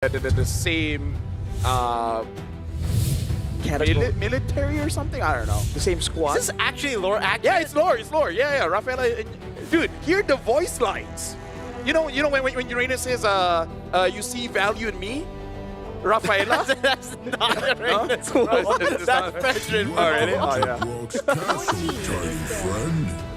the same military or something. I don't know. The same squad. Is this actually lore accurate? Yeah, it's lore. It's lore. Yeah, yeah. Rafaela, dude, hear the voice lines. You know when Urena says, "You see value in me." Rafaela? That's not No? That's veteran Already? already. Oh, yeah.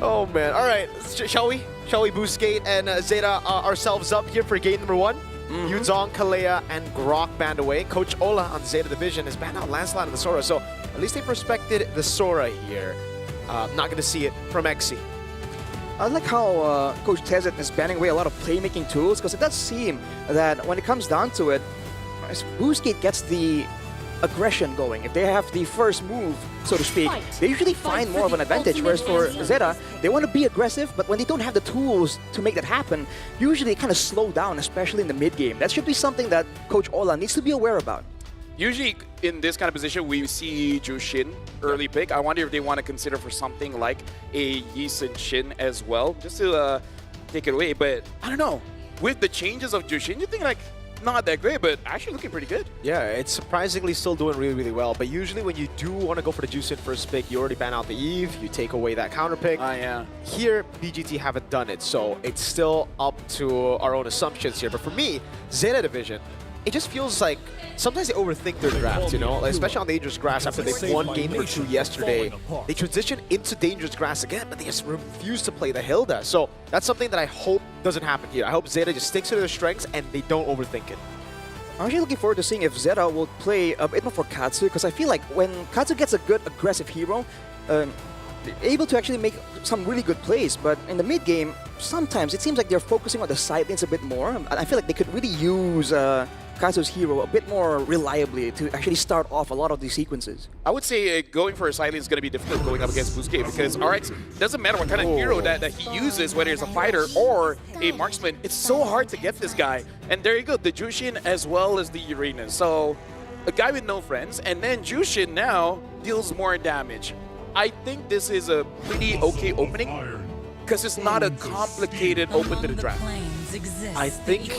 Oh man. All right. Shall we? Shall we Boostgate and ZETA ourselves up here for game number 1? Yuzong, Kalea, and Grok banned away. Coach Ola on ZETA Division has banned out Lancelot and the Sora, so at least they've respected the Sora here. Not going to see it from Exi. I like how Coach Tezet is banning away a lot of playmaking tools, because it does seem that when it comes down to it, as Boostgate gets the aggression going, if they have the first move, so to speak, they usually find more of an advantage, whereas for ZETA, they want to be aggressive, but when they don't have the tools to make that happen, usually they kind of slow down, especially in the mid-game. That should be something that Coach Ola needs to be aware about. Usually in this kind of position, we see Jushin early pick. I wonder if they want to consider for something like a Yisun Shin as well, just to take it away. But I don't know. With the changes of Jushin, you think like not that great, but actually looking pretty good. Yeah, it's surprisingly still doing really, really well. But usually when you do want to go for the Juicin first pick, you already ban out the Eve, you take away that counter pick. Yeah. Here, BGT haven't done it, so it's still up to our own assumptions here. But for me, ZETA Division, it just feels like sometimes they overthink their draft, you know? Like, especially on Dangerous Grass after they won game number 2 yesterday. They transition into Dangerous Grass again, but they just refuse to play the Hilda. So that's something that I hope doesn't happen here. I hope ZETA just sticks to their strengths and they don't overthink it. I'm actually looking forward to seeing if ZETA will play a bit more for Katsu, because I feel like when Katsu gets a good aggressive hero, they're able to actually make some really good plays, but in the mid-game, sometimes it seems like they're focusing on the side lanes a bit more. I feel like they could really use Katsu's hero a bit more reliably to actually start off a lot of these sequences. I would say going for a side lane is going to be difficult going up against Boostgate, because RX doesn't matter what kind of hero that he uses, whether it's a fighter or a marksman, it's so hard to get this guy. And there you go, the Jushin as well as the Urena. So a guy with no friends, and then Jushin now deals more damage. I think this is a pretty okay opening, because it's not a complicated open to the draft. I think,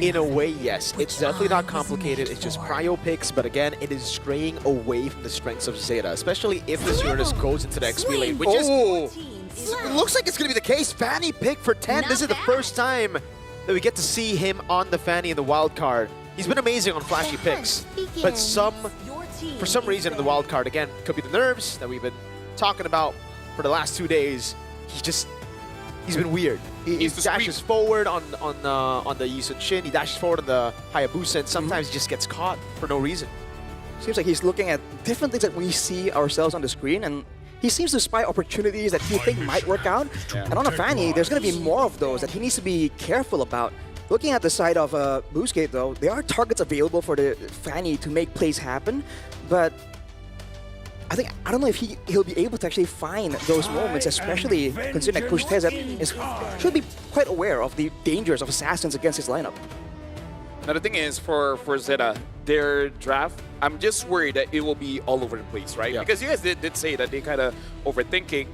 in a way, yes. It's definitely not complicated. It's just prio picks, but again, it is straying away from the strengths of ZETA, especially if this Uranus goes into the XP lane, which is... It looks like it's going to be the case. Fanny pick for 10. This is the first time that we get to see him on the Fanny in the wild card. He's been amazing on flashy picks, but for some reason in the wild card, again, could be the nerves that we've been talking about for the last 2 days. He's been weird. He dashes forward on the Yisun Shin, he dashes forward on the Hayabusa, and sometimes he just gets caught for no reason. Seems like he's looking at different things that we see ourselves on the screen, and he seems to spy opportunities that he thinks might work out. Yeah. And on a Fanny, there's going to be more of those that he needs to be careful about. Looking at the side of Boostgate, though, there are targets available for the Fanny to make plays happen, but I don't know if he'll be able to actually find those moments, especially considering that Coach Tezet should be quite aware of the dangers of assassins against his lineup. Now the thing is, for ZETA, their draft, I'm just worried that it will be all over the place, right? Yeah. Because you guys did say that they kind of overthinking.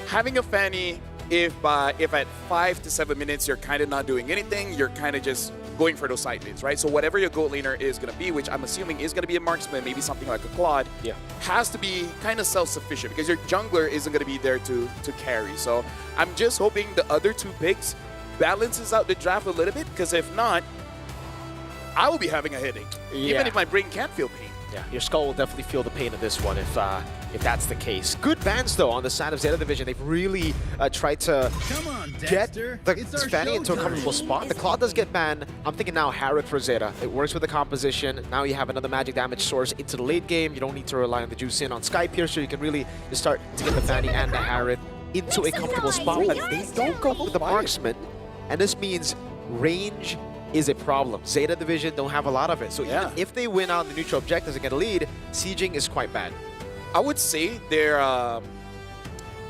Having a Fanny, if at 5 to 7 minutes you're kind of not doing anything, you're kind of just going for those side lanes, right? So whatever your goat laner is going to be, which I'm assuming is going to be a marksman, maybe something like a Claude, has to be kind of self-sufficient, because your jungler isn't going to be there to carry. So I'm just hoping the other 2 picks balances out the draft a little bit, because if not, I will be having a headache, even if my brain can't feel pain. Yeah, your skull will definitely feel the pain of this one if that's the case. Good bans, though, on the side of ZETA Division. They've really tried to get the Fanny into a comfortable spot. The Claw does get banned. I'm thinking now Harrod for ZETA. It works with the composition. Now you have another magic damage source into the late game. You don't need to rely on the Juicin on Sky Piercer. You can really just start to get the Fanny and the Harrod into a comfortable spot. But they don't go with the marksman, and this means range is a problem. ZETA Division don't have a lot of it. So even if they win on the neutral objectives and get a lead, sieging is quite bad. I would say their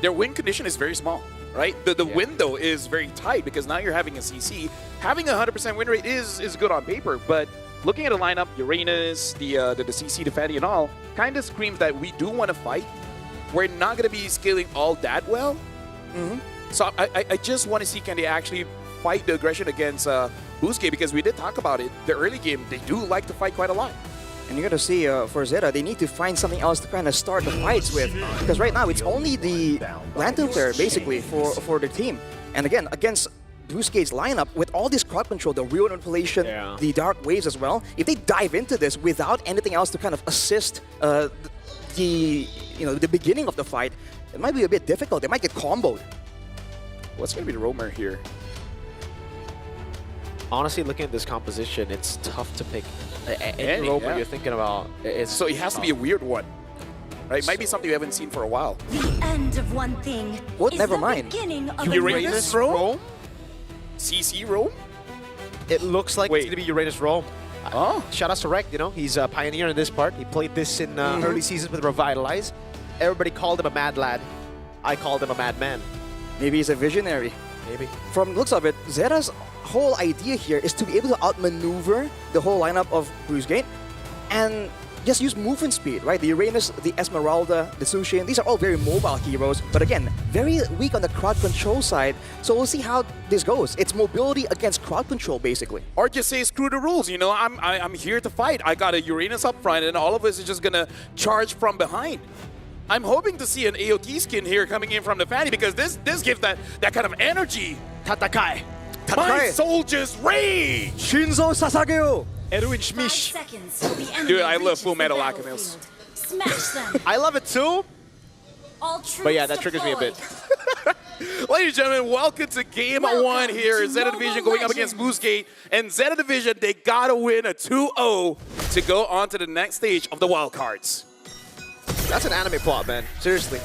win condition is very small, right? The window is very tight, because now you're having a CC. Having a 100% win rate is good on paper, but looking at a lineup, Uranus, the CC, the Fanny and all, kind of screams that we do want to fight. We're not going to be scaling all that well. So I just want to see, can they actually fight the aggression against Boostgate, because we did talk about it. The early game, they do like to fight quite a lot. And you got to see for ZETA, they need to find something else to kind of start the fights with. Because right now, it's only the Lantern player, basically, for the team. And again, against Boostgate's lineup, with all this crowd control, the real manipulation, the dark waves as well, if they dive into this without anything else to kind of assist the beginning of the fight, it might be a bit difficult. They might get comboed. What's going to be the roamer here? Honestly, looking at this composition, it's tough to pick any roamer you're thinking about. So it has to be a weird one, right? It might be something we haven't seen for a while. The end of one thing. What? Never mind. Uranus roam? CC roam? It looks like it's going to be Uranus roam. Oh. Shout out to Rek, he's a pioneer in this part. He played this in early seasons with Revitalize. Everybody called him a mad lad. I called him a madman. Maybe he's a visionary. Maybe. From the looks of it, ZETA's whole idea here is to be able to outmaneuver the whole lineup of Boostgate and just use movement speed, right? The Uranus, the Esmeralda, the Sushin, these are all very mobile heroes, but again, very weak on the crowd control side. So we'll see how this goes. It's mobility against crowd control, basically. Or just say, screw the rules, I'm here to fight. I got a Uranus up front, and all of us is just gonna charge from behind. I'm hoping to see an AOT skin here coming in from the Fanny, because this gives that kind of energy. Tatakai. My soldiers rage! Shinzo Sasageo! Erwin Schmish. Dude, I love Full Metal Alchemist. Smash them. I love it too. But yeah, that triggers me a bit. Ladies and gentlemen, welcome to Game 1 here. ZETA Division going up against Boostgate. And ZETA Division, they gotta win a 2-0 to go on to the next stage of the wildcards. That's an anime plot, man. Seriously.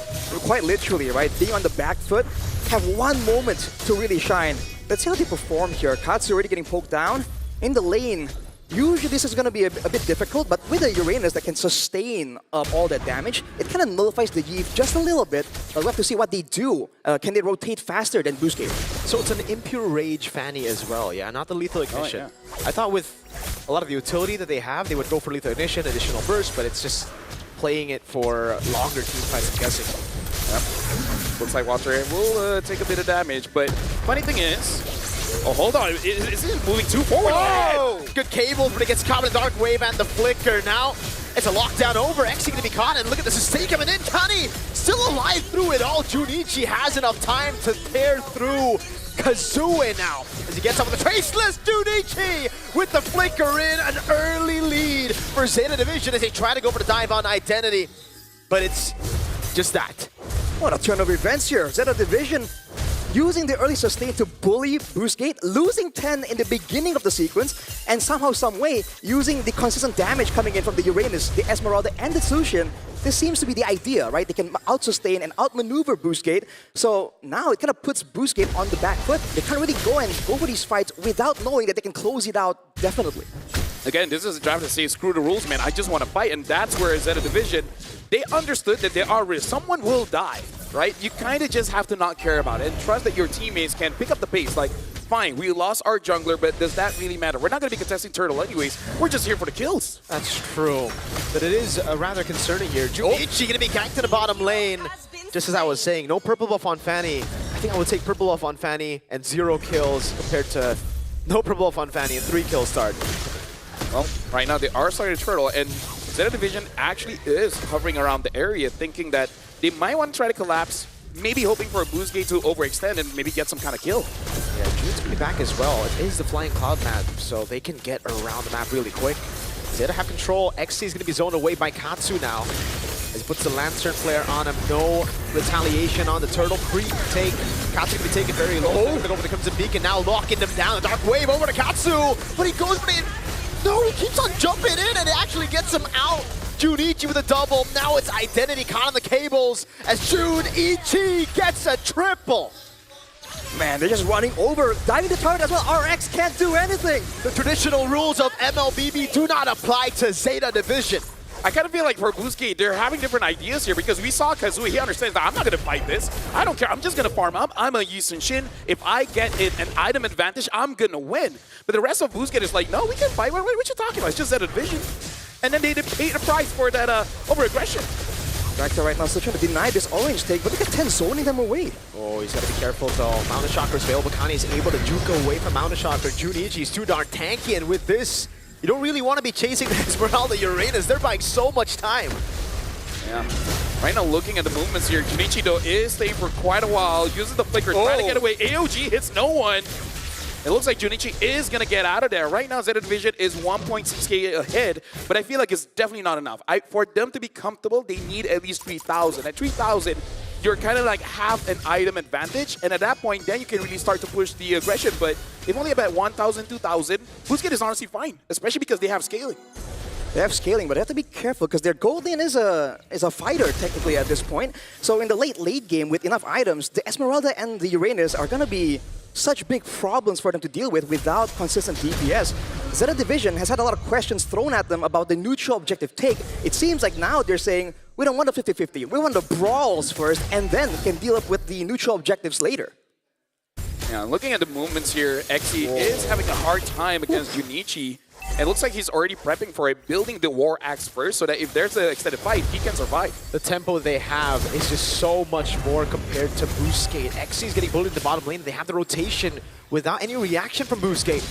Quite literally, right? Being on the back foot, have one moment to really shine. Let's see how they perform here. Katsu already getting poked down. In the lane, usually this is going to be a bit difficult, but with a Uranus that can sustain all that damage, it kind of nullifies the Eve just a little bit. We'll have to see what they do. Can they rotate faster than Boostgate? So it's an Impure Rage Fanny as well, yeah? Not the Lethal Ignition. I thought with a lot of the utility that they have, they would go for Lethal Ignition, additional burst, but it's just playing it for longer team fights, I'm guessing. Yep. Looks like Walter will take a bit of damage, but funny thing is, oh, hold on, is he moving too forward? Oh! Good cable, but it gets caught in the Dark Wave and the Flicker. Now it's a lockdown over. Xe going to be caught, and look at the sustain coming in. Kani still alive through it all. Junichi has enough time to tear through Kazue now as he gets up with the Traceless. Junichi with the Flicker in, an early lead for ZETA Division as they try to go for the dive on Identity, but it's just that. What a turn of events here. ZETA Division using the early sustain to bully Boostgate, losing 10 in the beginning of the sequence, and somehow, some way, using the consistent damage coming in from the Uranus, the Esmeralda, and the Sushin. This seems to be the idea, right? They can out-sustain and outmaneuver Boostgate. So now it kind of puts Boostgate on the back foot. They can't really go for these fights without knowing that they can close it out definitely. Again, this is a draft to say, screw the rules, man. I just want to fight, and that's where ZETA Division, they understood that there are risks. Someone will die, right? You kind of just have to not care about it and trust that your teammates can pick up the pace. Like, fine, we lost our jungler, but does that really matter? We're not going to be contesting Turtle anyways. We're just here for the kills. That's true. But it is rather concerning here. Junichi going to be ganked to the bottom lane. Just as I was saying, no purple buff on Fanny. I think I would take purple buff on Fanny and 0 kills compared to no purple buff on Fanny and 3 kills start. Well, right now they are starting to Turtle, and ZETA Division actually is hovering around the area, thinking that they might want to try to collapse, maybe hoping for a Boostgate to overextend and maybe get some kind of kill. Yeah, June's going to be back as well. It is the Flying Cloud map, so they can get around the map really quick. ZETA have control. Xe is going to be zoned away by Katsu now, as he puts the Lantern Flare on him. No retaliation on the Turtle. Creep take. Katsu going to be taken very low. Going to go for the Crimson Beacon, now locking them down. The Dark Wave over to Katsu, but he goes for it. No, he keeps on jumping in, and it actually gets him out. Junichi with a double. Now it's Identity caught on the cables as Junichi gets a triple. Man, they're just running over, diving the turret as well. RX can't do anything. The traditional rules of MLBB do not apply to ZETA Division. I kind of feel like for Boostgate, they're having different ideas here, because we saw Kazui, he understands that I'm not going to fight this. I don't care. I'm just going to farm up. I'm a Yusun Shin. If I get an item advantage, I'm going to win. But the rest of Boostgate is like, no, we can fight. What you talking about? It's just ZETA Division. And then they paid the price for that over-aggression. Vector right now still trying to deny this orange take, but look at 10 zoning them away. Oh, he's got to be careful though. Mountain Shocker is available. Kani is able to juke away from Mountain Shocker. Junichi's too darn tanky, and with this, you don't really want to be chasing the Esmeralda Uranus. They're buying so much time. Yeah. Right now, looking at the movements here, Junichi though is staying for quite a while, using the flicker, trying to get away. AOG hits no one. It looks like Junichi is going to get out of there. Right now, ZETA Division is 1.6k ahead, but I feel like it's definitely not enough. For them to be comfortable, they need at least 3,000. At 3,000, you're kind of like have an item advantage, and at that point, then you can really start to push the aggression. But if only about 1,000, 2,000, Boostgate is honestly fine, especially because they have scaling. They have scaling, but they have to be careful because their gold lane is a fighter technically at this point. So in the late game with enough items, the Esmeralda and the Uranus are going to be such big problems for them to deal with without consistent DPS. ZETA Division has had a lot of questions thrown at them about the neutral objective take. It seems like now they're saying, we don't want the 50-50. We want the brawls first, and then we can deal up with the neutral objectives later. Yeah, looking at the movements here, Xe is having a hard time against Junichi. It looks like he's already prepping for it, building the War Axe first so that if there's an extended fight, he can survive. The tempo they have is just so much more compared to Boostgate. Xe is getting bullied in the bottom lane. They have the rotation without any reaction from Boostgate.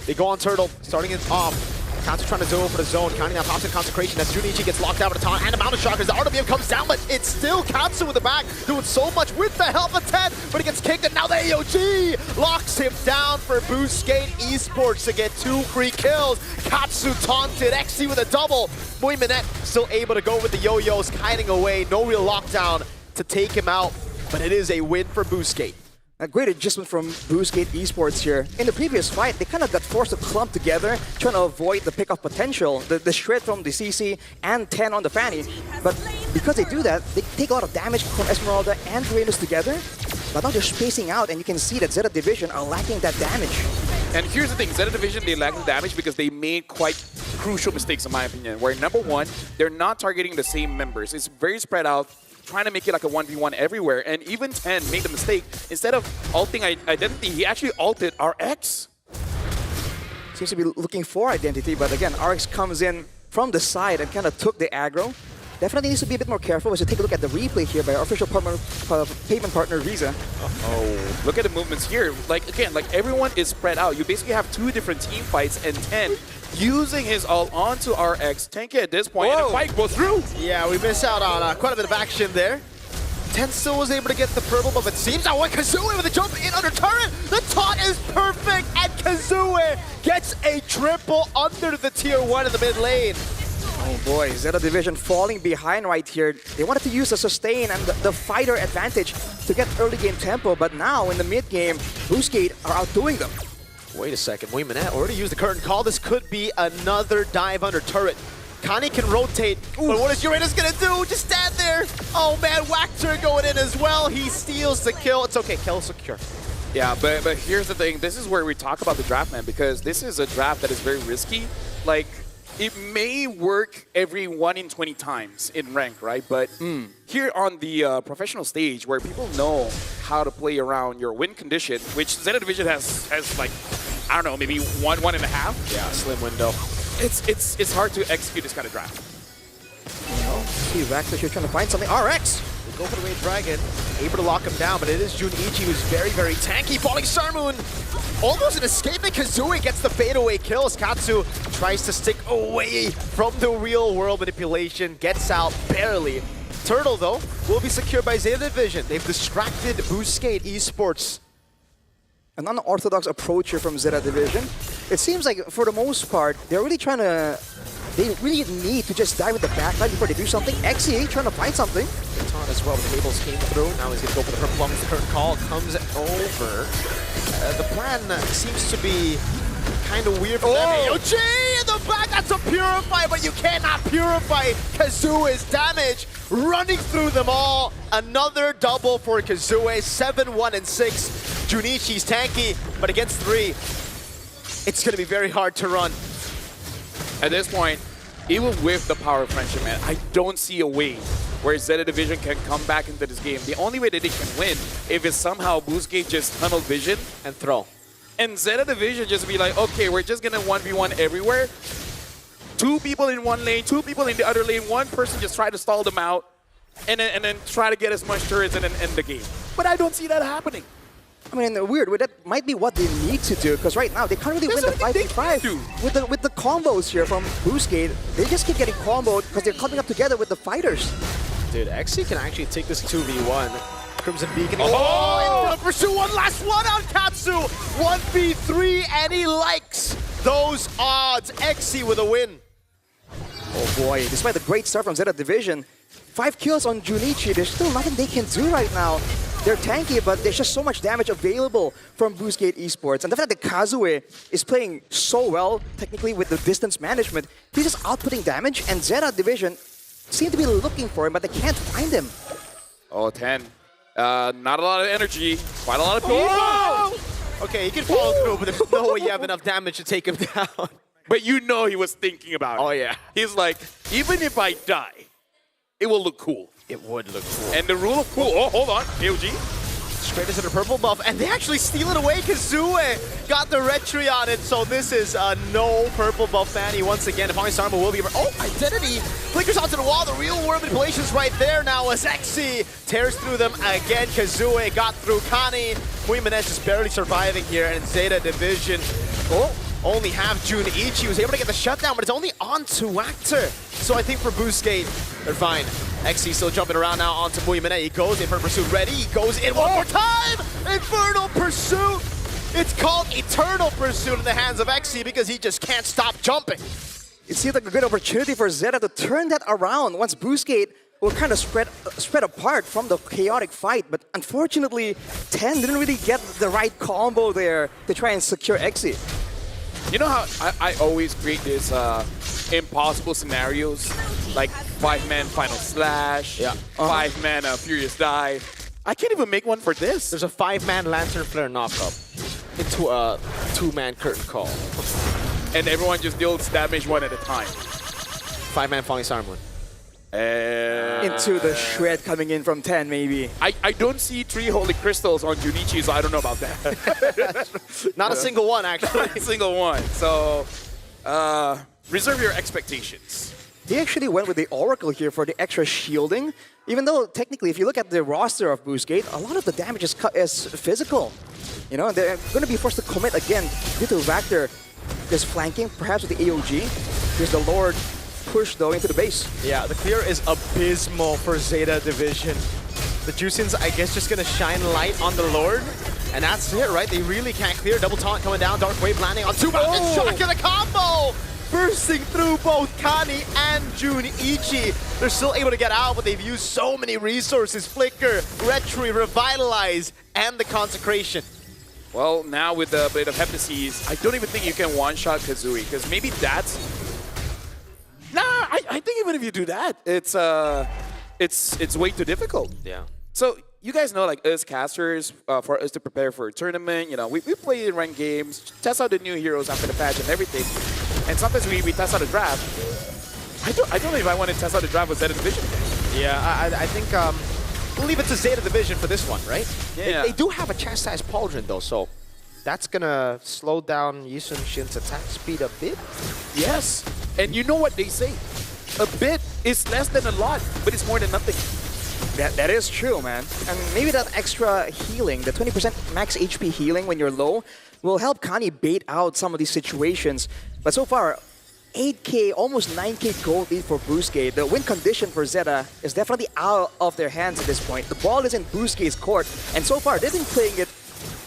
They go on Turtle, starting it off. Katsu trying to go for the zone. Counting now pops in Consecration as Junichi gets locked out of the taunt and the Mountain Shockers. The RWM comes down, but it's still Katsu with the back, doing so much with the help of 10, but he gets kicked, and now the AOG locks him down for Boostgate Esports to get 2 free kills. Katsu taunted, Xe with a double. Minette still able to go with the yo-yos, hiding away. No real lockdown to take him out, but it is a win for Boostgate. A great adjustment from Boostgate Esports here. In the previous fight, they kind of got forced to clump together, trying to avoid the pick-off potential, the shred from the CC and 10 on the Fanny. But because they do that, they take a lot of damage from Esmeralda and Uranus together. But now they're spacing out, and you can see that ZETA Division are lacking that damage. And here's the thing, ZETA Division, they lack the damage because they made quite crucial mistakes, in my opinion, where number one, they're not targeting the same members. It's very spread out, trying to make it like a 1v1 everywhere. And even 10 made the mistake. Instead of ulting Identity, he actually ulted RX. Seems to be looking for Identity, but again, RX comes in from the side and kind of took the aggro. Definitely needs to be a bit more careful as you take a look at the replay here by our official payment partner, Visa. Oh, look at the movements here. Like, again, like everyone is spread out. You basically have 2 different team fights, and 10 using his ult onto RX. Tanky at this point, and the fight goes through. Yeah, we miss out on quite a bit of action there. 10 still was able to get the purple, but it seems that when Kazooie with a jump in under turret, the taunt is perfect, and Kazooie gets a triple under the tier 1 in the mid lane. Oh boy, ZETA Division falling behind right here. They wanted to use the sustain and the fighter advantage to get early game tempo, but now in the mid game, Boostgate are outdoing them. Wait a second, Minette already used the curtain call. This could be another dive under turret. Kani can rotate, but what is Uranus gonna do? Just stand there. Oh man, Whacker going in as well. He steals the kill. It's okay, kill secure. Yeah, but here's the thing. This is where we talk about the draft, man, because this is a draft that is very risky. Like, it may work every 1 in 20 times in rank, right? But here on the professional stage, where people know how to play around your win condition, which ZETA Division has like, I don't know, maybe one and a half. Yeah, slim window. It's hard to execute this kind of draft. See Vaxxer here trying to find something. RX! We go for the Red Dragon, able to lock him down, but it is Junichi who's very, very tanky. Falling Star Moon, almost an escape, and Kazooie gets the fadeaway kills. Katsu tries to stick away from the real world manipulation, gets out barely. Turtle, though, will be secured by ZETA Division. They've distracted Boostgate Esports. An unorthodox approach here from ZETA Division. It seems like, for the most part, they're really trying to... They really need to just die with the backline before they do something. Xe trying to find something. The taunt as well, the cables came through. Now he's going to go for the purple plums. The current call comes over. The plan seems to be kind of weird for them. AOG in the back, that's a Purify, but you cannot Purify Kazooie's damage. Running through them all. Another double for Kazooie, 7-1 and 6. Junichi's tanky, but against 3, it's going to be very hard to run. At this point, even with the power of friendship, man, I don't see a way where ZETA Division can come back into this game. The only way that they can win if it's somehow Boostgate just tunnel vision and throw. And ZETA Division just be like, okay, we're just gonna 1v1 everywhere. 2 people in one lane, 2 people in the other lane, 1 person just try to stall them out. and then try to get as much turrets and then end the game. But I don't see that happening. I mean, weird. That might be what they need to do, because right now they can't really win the 5v5 with the combos here from Boostgate. They just keep getting comboed because they're coming up together with the fighters. Dude, XC can actually take this 2v1. Crimson Beacon. Oh, in pursuit, one last one on Katsu. 1v3, and he likes those odds. XC with a win. Oh boy, despite the great start from ZETA Division, 5 kills on Junichi, there's still nothing they can do right now. They're tanky, but there's just so much damage available from Boostgate Esports. And the fact that Kazue is playing so well, technically with the distance management, he's just outputting damage, and ZETA Division seem to be looking for him, but they can't find him. Oh, 10. Not a lot of energy, quite a lot of people. Whoa! Okay, he can follow through, but there's no way you have enough damage to take him down. But you know he was thinking about it. Oh, yeah. He's like, even if I die, it will look cool. It would look cool. And the rule of cool, oh, hold on, AOG. Straight into the purple buff, and they actually steal it away. Kazue got the retry on it, so this is a no purple buff Fanny once again. If Sarma will be... Oh, identity! Flickers onto the wall, the real world manipulation's right there now as XC tears through them again. Kazue got through Kani. Muimanesh is barely surviving here, and ZETA Division only have Junichi. Was able to get the shutdown, but it's only on to Actor. So I think for Boostgate, they're fine. XC still jumping around now onto Muimane. He goes in for pursuit. Ready? He goes in one more time! Infernal Pursuit! It's called Eternal Pursuit in the hands of XC because he just can't stop jumping. It seems like a good opportunity for ZETA to turn that around once Boostgate will kind of spread apart from the chaotic fight. But unfortunately, 10 didn't really get the right combo there to try and secure XC. You know how I always create these impossible scenarios, like 5-man final slash, 5-man furious dive. I can't even make one for this. There's a 5-man Lantern Flare knockup into a 2-man curtain call. And everyone just deals damage one at a time. 5-man Falling Sarmon. Into the shred coming in from 10, maybe. I don't see 3 holy crystals on Junichi, so I don't know about that. Not a single one, actually. Not a single one. So, reserve your expectations. They actually went with the Oracle here for the extra shielding. Even though, technically, if you look at the roster of Boostgate, a lot of the damage is physical. You know, they're going to be forced to commit again due to Vector just flanking, perhaps with the AOG. Here's the Lord push, though, into the base. Yeah, the clear is abysmal for ZETA Division. The Juicins, I guess, just going to shine light on the Lord. And that's it, right? They really can't clear. Double taunt coming down. Dark Wave landing on 2 buttons. Shock in a combo! Bursting through both Kani and Junichi. They're still able to get out, but they've used so many resources. Flicker, Retry, Revitalize, and the Consecration. Well, now with the Blade of Heptases, I don't even think you can one-shot Kazooie, because maybe that's... Nah, I think even if you do that, it's way too difficult. Yeah. So you guys know, like us casters, for us to prepare for a tournament, you know, we play in ranked games, test out the new heroes after the patch and everything, and sometimes we test out a draft. I don't know if I want to test out the draft with ZETA Division again. Yeah, I think we'll leave it to ZETA Division for this one, right? Yeah. They do have a chastised Pauldron though, so that's gonna slow down Yisun Shin's attack speed a bit. Yes, and you know what they say, a bit is less than a lot, but it's more than nothing. That is true, man. And maybe that extra healing, the 20% max HP healing when you're low, will help Kani bait out some of these situations. But so far, 8K, almost 9K gold lead for Boostgate. The win condition for ZETA is definitely out of their hands at this point. The ball is in Boostgate's court, and so far they've been playing it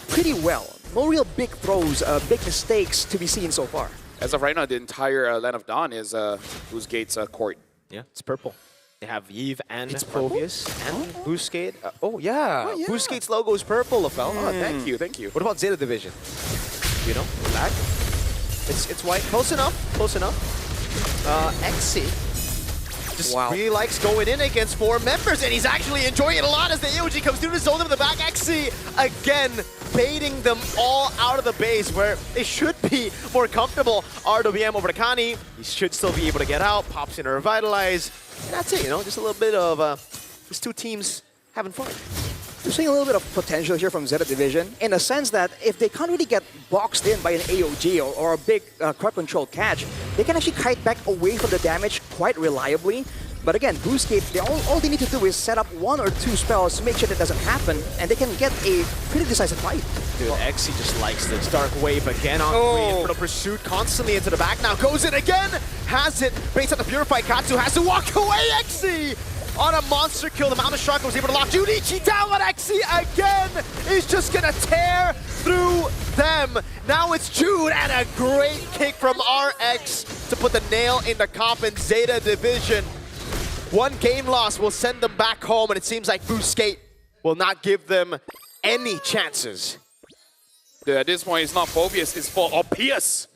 pretty well. No real big throws, big mistakes to be seen so far. As of right now, the entire Land of Dawn is Boostgate's court. Yeah, it's purple. They have Yves and purple? Phobius and Boostgate. Oh, yeah. Boostgate's logo is purple, Lafel. Oh, thank you, thank you. What about ZETA Division? You know, black. It's white. Close enough. Close enough. XC just really likes going in against 4 members, and he's actually enjoying it a lot as the AOG comes through to zone them in the back. XC again baiting them all out of the base where they should be more comfortable. RWM over to Kani. He should still be able to get out. Pops in a Revitalize. And that's it, you know, just a little bit of these 2 teams having fun. We're seeing a little bit of potential here from ZETA Division in the sense that if they can't really get boxed in by an AOG or a big crowd control catch, they can actually kite back away from the damage quite reliably. But again, Boostgate, all they need to do is set up 1 or 2 spells to make sure that doesn't happen, and they can get a pretty decisive fight. Dude, Exy just likes this. Dark Wave again on green for the pursuit, constantly into the back. Now goes in again, has it, brings out the Purified Katsu, has to walk away, Exy! On a monster kill, the Mama Shark was able to lock Junichi down, but Exy again is just gonna tear through them. Now it's Jude, and a great kick from RX to put the nail in the coffin. ZETA Division. 1 game loss will send them back home, and it seems like Boostgate will not give them any chances. Dude, at this point, it's not Phobius, it's for Obvious.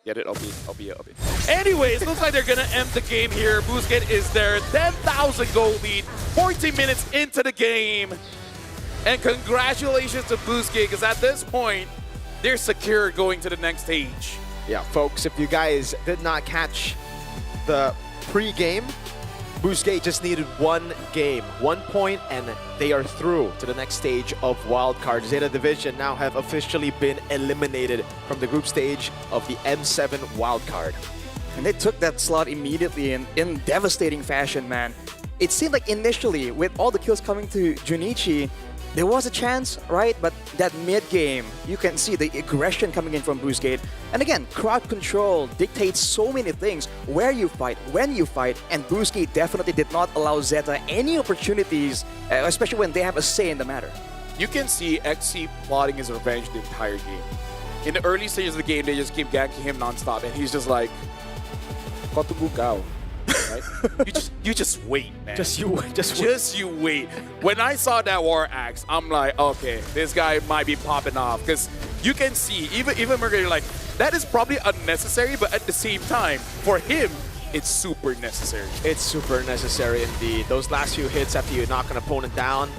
Get it? Obvious. Anyways, looks like they're gonna end the game here. Boostgate is their 10,000 goal lead, 14 minutes into the game. And congratulations to Boostgate, because at this point, they're secure going to the next stage. Yeah, folks, if you guys did not catch the pre-game, Boostgate just needed 1 game, 1 point, and they are through to the next stage of Wildcard. ZETA Division now have officially been eliminated from the group stage of the M7 Wildcard. And they took that slot immediately in devastating fashion, man. It seemed like initially, with all the kills coming to Junichi, there was a chance, right? But that mid-game, you can see the aggression coming in from Boostgate. And again, crowd control dictates so many things. Where you fight, when you fight, and Boostgate definitely did not allow ZETA any opportunities, especially when they have a say in the matter. You can see XC plotting his revenge the entire game. In the early stages of the game, they just keep ganking him nonstop, and he's just like, right? you just wait, man. Just you wait. When I saw that War Axe, I'm like, okay, this guy might be popping off, because you can see even Mercury, like, that is probably unnecessary, but at the same time, for him, it's super necessary. It's super necessary indeed. Those last few hits after you knock an opponent down,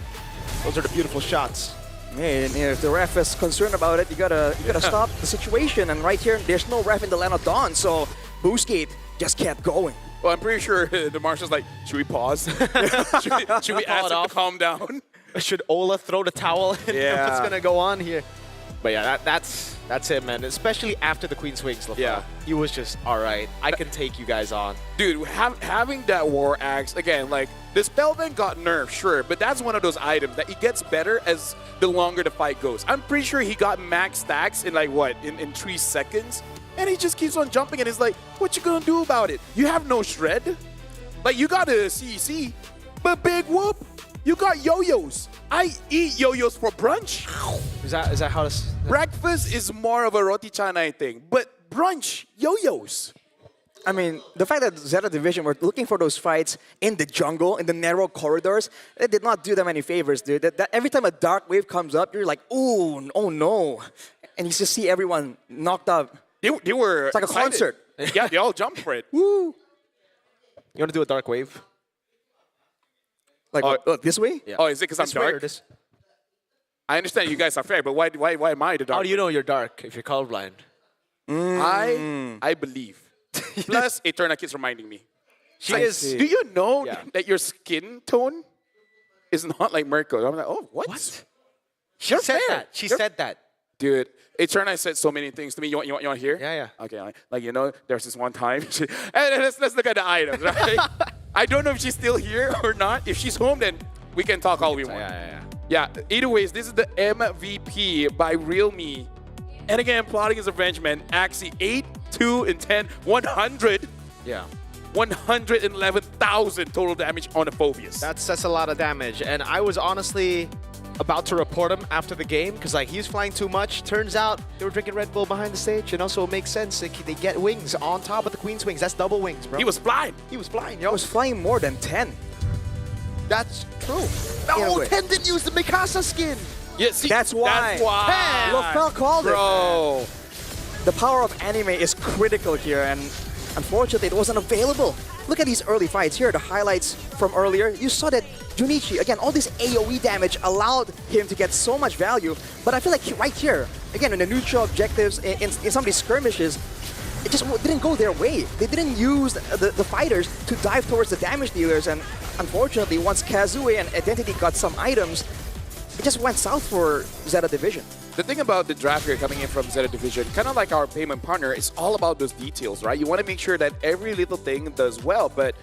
those are the beautiful shots. Yeah, and if the ref is concerned about it, you gotta stop the situation. And right here, there's no ref in the land of Dawn, so Boostgate just kept going. Well, I'm pretty sure the marshal's like, should we pause? should we ask him to calm down? Should Ola throw the towel in? Yeah. What's gonna go on here? But yeah, that's it, man. Especially after the Queen Swings, LaFell. Yeah. He was just, all right, I can take you guys on. Dude, having that War Axe, again, like, the spell then got nerfed, sure, but that's one of those items that it gets better as the longer the fight goes. I'm pretty sure he got max stacks in, like, what, in 3 seconds? And he just keeps on jumping, and it's like, what you gonna do about it? You have no shred. Like, you got a CEC, but big whoop, you got yo-yos. I eat yo-yos for brunch. Is that how this... Breakfast is more of a roti canai thing, but brunch, yo-yos. I mean, the fact that ZETA Division were looking for those fights in the jungle, in the narrow corridors, it did not do them any favors, dude. That every time a dark wave comes up, you're like, ooh, oh no. And you just see everyone knocked up. They were It's like a excited. concert. Yeah, they all jumped for it. Woo! You want to do a dark wave? Like, this way? Yeah. Oh, is it because I'm This way or dark? this- I understand you guys are fair, but why am I the dark? How do you know you're dark if you're colorblind? I believe. Plus, Eterna keeps reminding me. She is... Do you know Yeah. that your skin tone is not like Merkel? I'm like, oh, what? She said fair. that. She said that. Dude, Eterna said so many things to me. You want to hear? Yeah. Okay, like, you know, there's this one time. And let's look at the items, right? I don't know if she's still here or not. If she's home, then we can talk all we want. Yeah, either ways, this is the MVP by Real Me. And again, plotting his revenge, man. Axie 8, 2, and 10, 100. Yeah. 111,000 total damage on the Phobius. That's a lot of damage. And I was honestly about to report him after the game because like he's flying too much. Turns out they were drinking Red Bull behind the stage, and also it makes sense. They get wings on top of the Queen's wings. That's double wings, bro. He was blind. He was flying, I yo. was flying more than 10. That's true. The Yeah, whole wait. 10 didn't use the Mikasa skin. Yeah, see, That's why. That's why. LaFell called it. Bro. The power of anime is critical here, and unfortunately, it wasn't available. Look at these early fights here, the highlights from earlier. You saw that Junichi, again, all this AoE damage allowed him to get so much value, but I feel like right here, again, in the neutral objectives, in some of these skirmishes, it just didn't go their way. They didn't use the fighters to dive towards the damage dealers, and unfortunately, once Kazue and Identity got some items, it just went south for ZETA Division. The thing about the draft here coming in from ZETA Division, kind of like our payment partner, it's all about those details, right? You want to make sure that every little thing does well, but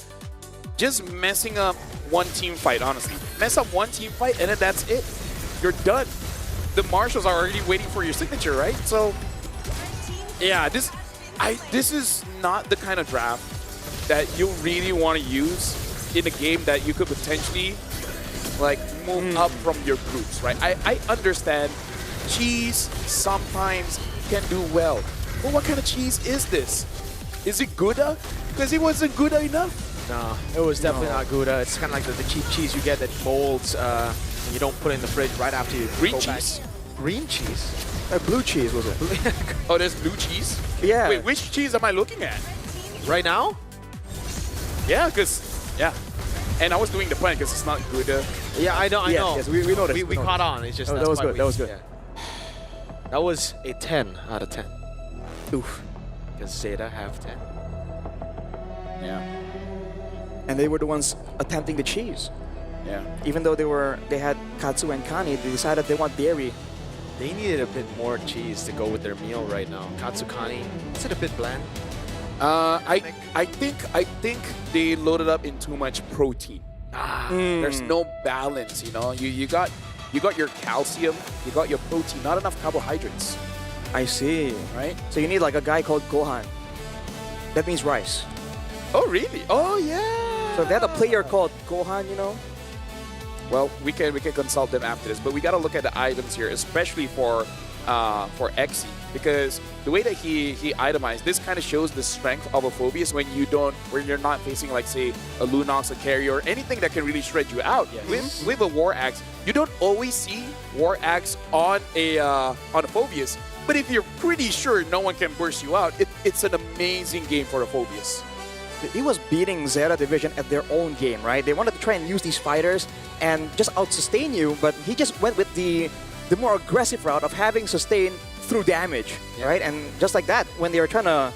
just messing up one team fight, honestly. Mess up one team fight, and then that's it. You're done. The marshals are already waiting for your signature, right? So, yeah, this is not the kind of draft that you really want to use in a game that you could potentially like move up from your groups, right? I understand cheese sometimes can do well, but what kind of cheese is this? Is it Gouda? Because it wasn't Gouda enough. No, it was definitely not Gouda. It's kind of like the cheap cheese you get that molds and you don't put it in the fridge right after you Green go cheese? back. Green cheese? Blue cheese, was it? Oh, there's blue cheese? Yeah. Wait, which cheese am I looking at? Right now? Yeah, because, yeah. And I was doing the plan because it's not Gouda. Yeah, I know. Yes, we noticed. We caught on. It's just Oh, that's that was why good. That was good. yeah. That was a 10 out of 10. Oof. Because ZETA have 10. Yeah. And they were the ones attempting the cheese. Yeah. Even though they had katsu and kani, they decided they want dairy. They needed a bit more cheese to go with their meal right now. Katsukani, is it a bit bland? I think they loaded up in too much protein. There's no balance, you know. You got your calcium, you got your protein, not enough carbohydrates, I see. right? So you need like a guy called Gohan. That means rice. Oh really? Oh yeah. So if they had a player called Gohan, you know. Well, we can consult them after this, but we got to look at the items here, especially for Xe, because the way that he itemized this kind of shows the strength of a Phobius when you're not facing like say a Lunox, a carrier, or anything that can really shred you out. Yes. With a War Axe, you don't always see War Axe on a Phobius, but if you're pretty sure no one can burst you out, it's an amazing game for a Phobius. He was beating ZETA Division at their own game, right? They wanted to try and use these fighters and just out-sustain you, but he just went with the more aggressive route of having sustain through damage, right? And just like that, when they were trying to,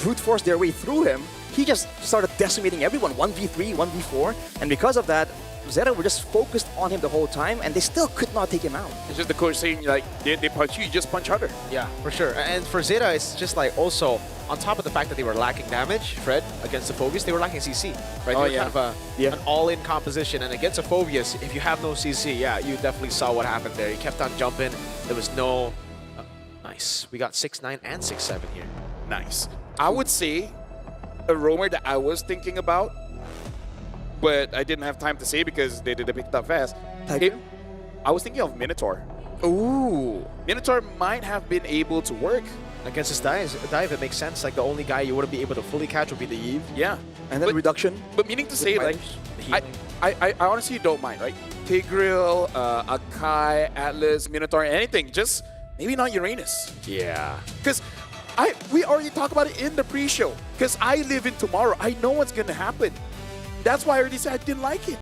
brute force their way through him, he just started decimating everyone, 1v3, 1v4, and because of that, ZETA were just focused on him the whole time, and they still could not take him out. It's just the coach saying like they punch you just punch harder. Yeah, for sure. And for ZETA, it's just like also, on top of the fact that they were lacking damage, Fred, against the Phobius, they were lacking CC, right? They were kind of an all-in composition, and against a Phobius, if you have no CC, yeah, you definitely saw what happened there. He kept on jumping. There was no... nice. We got 6-9 and 6-7 here. Nice. I would say a roamer that I was thinking about, but I didn't have time to say because they did pick it up fast. I was thinking of Minotaur. Ooh. Minotaur might have been able to work. Against his dive, it makes sense. Like, the only guy you wouldn't be able to fully catch would be the Eve. Yeah. And then reduction. But meaning to say, like, I honestly don't mind, right? Tigreal, Akai, Atlas, Minotaur, anything. Just maybe not Uranus. Yeah. Because we already talked about it in the pre-show. Because I live in tomorrow. I know what's going to happen. That's why I already said I didn't like it.